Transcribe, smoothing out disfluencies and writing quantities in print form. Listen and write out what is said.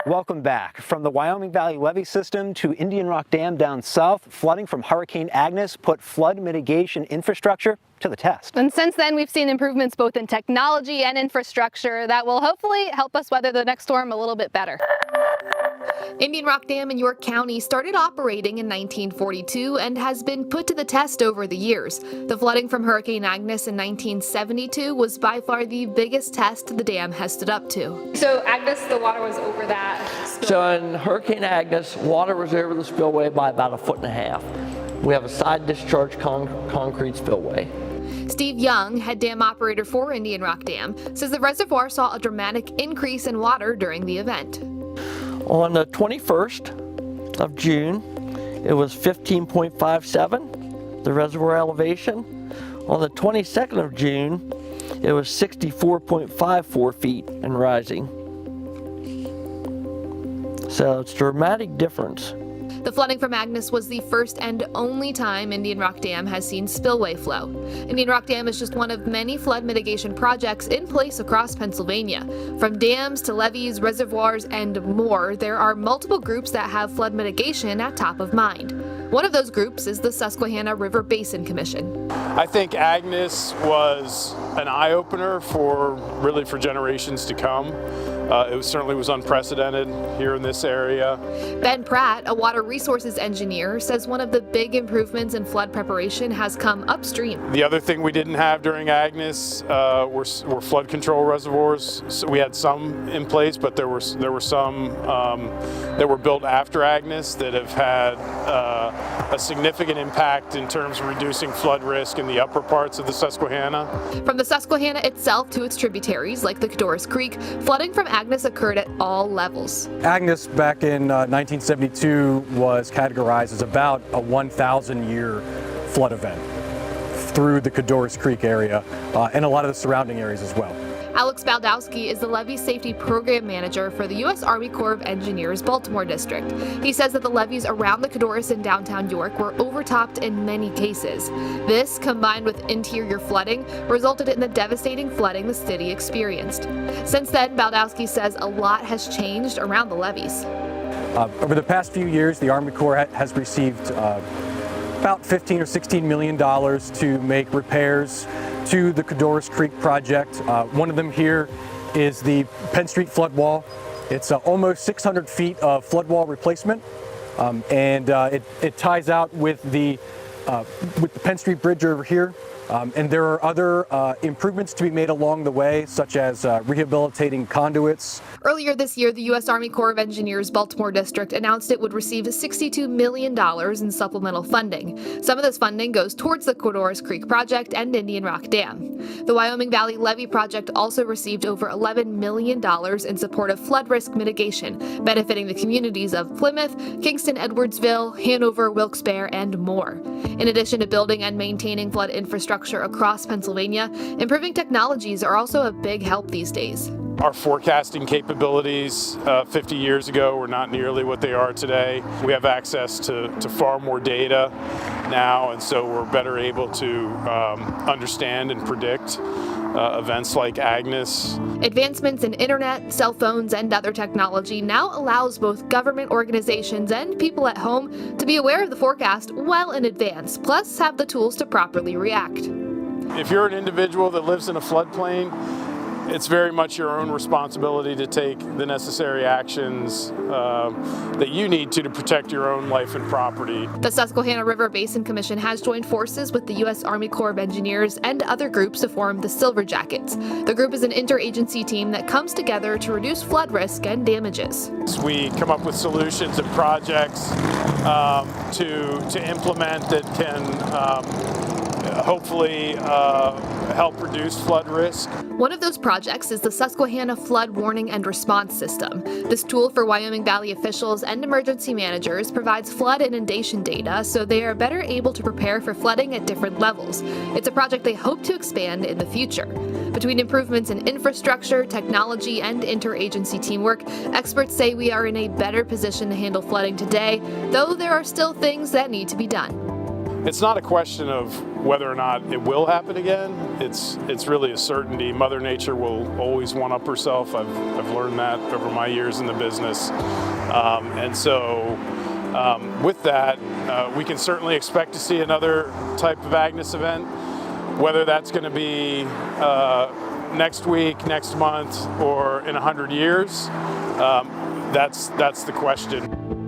Welcome back. From the Wyoming Valley Levee system to Indian Rock Dam down south, flooding from Hurricane Agnes put flood mitigation infrastructure to the test. And since then, we've seen improvements both in technology and infrastructure that will hopefully help us weather the next storm a little bit better. Indian Rock Dam in York County started operating in 1942 and has been put to the test over the years. The flooding from Hurricane Agnes in 1972 was by far the biggest test the dam has stood up to. So Agnes, the water was over that spillway. So in Hurricane Agnes, water was over the spillway by about 1.5 feet. We have a side discharge concrete spillway. Steve Young, head dam operator for Indian Rock Dam, says the reservoir saw a dramatic increase in water during the event. On the 21st of June, it was 15.57, the reservoir elevation. On the 22nd of June, it was 64.54 feet and rising. So it's a dramatic difference. The flooding from Agnes was the first and only time Indian Rock Dam has seen spillway flow. Indian Rock Dam is just one of many flood mitigation projects in place across Pennsylvania. From dams to levees, reservoirs, and more, there are multiple groups that have flood mitigation at top of mind. One of those groups is the Susquehanna River Basin Commission. I think Agnes was an eye-opener for generations to come. It certainly was unprecedented here in this area. Ben Pratt, a water resources engineer, says one of the big improvements in flood preparation has come upstream. The other thing we didn't have during Agnes were flood control reservoirs. So we had some in place, but there were some that were built after Agnes that have had a significant impact in terms of reducing flood risk in the upper parts of the Susquehanna. From the Susquehanna itself to its tributaries, like the Cadorus Creek, flooding from Agnes occurred at all levels. Agnes back in 1972 was categorized as about a 1,000-year flood event through the Cadorus Creek area and a lot of the surrounding areas as well. Alex Baldowski is the Levee Safety Program Manager for the U.S. Army Corps of Engineers Baltimore District. He says that the levees around the Cadorus in downtown York were overtopped in many cases. This, combined with interior flooding, resulted in the devastating flooding the city experienced. Since then, Baldowski says a lot has changed around the levees. Over the past few years, the Army Corps has received about $15 or $16 million to make repairs to the Cadorus Creek project. One of them here is the Penn Street flood wall. It's almost 600 feet of flood wall replacement, and it ties out with the Penn Street Bridge over here. And there are other improvements to be made along the way, such as rehabilitating conduits. Earlier this year, the U.S. Army Corps of Engineers Baltimore District announced it would receive $62 million in supplemental funding. Some of this funding goes towards the Cadorus Creek project and Indian Rock Dam. The Wyoming Valley Levee project also received over $11 million in support of flood risk mitigation, benefiting the communities of Plymouth, Kingston, Edwardsville, Hanover, Wilkes-Barre, and more. In addition to building and maintaining flood infrastructure across Pennsylvania, improving technologies are also a big help these days. Our forecasting capabilities 50 years ago were not nearly what they are today. We have access to far more data now, and so we're better able to understand and predict events like Agnes. Advancements in internet, cell phones, and other technology now allows both government organizations and people at home to be aware of the forecast well in advance, plus have the tools to properly react. If you're an individual that lives in a floodplain, it's very much your own responsibility to take the necessary actions that you need to protect your own life and property. The Susquehanna River Basin Commission has joined forces with the U.S. Army Corps of Engineers and other groups to form the Silver Jackets. The group is an interagency team that comes together to reduce flood risk and damages. We come up with solutions and projects to implement that can hopefully help reduce flood risk. One of those projects is the Susquehanna Flood Warning and Response System. This tool for Wyoming Valley officials and emergency managers provides flood inundation data so they are better able to prepare for flooding at different levels. It's a project they hope to expand in the future. Between improvements in infrastructure, technology, and interagency teamwork, experts say we are in a better position to handle flooding today, though there are still things that need to be done. It's not a question of whether or not it will happen again, it's really a certainty. Mother Nature will always one-up herself. I've learned that over my years in the business. And so with that, we can certainly expect to see another type of Agnes event, whether that's going to be next week, next month, or in 100 years. That's the question.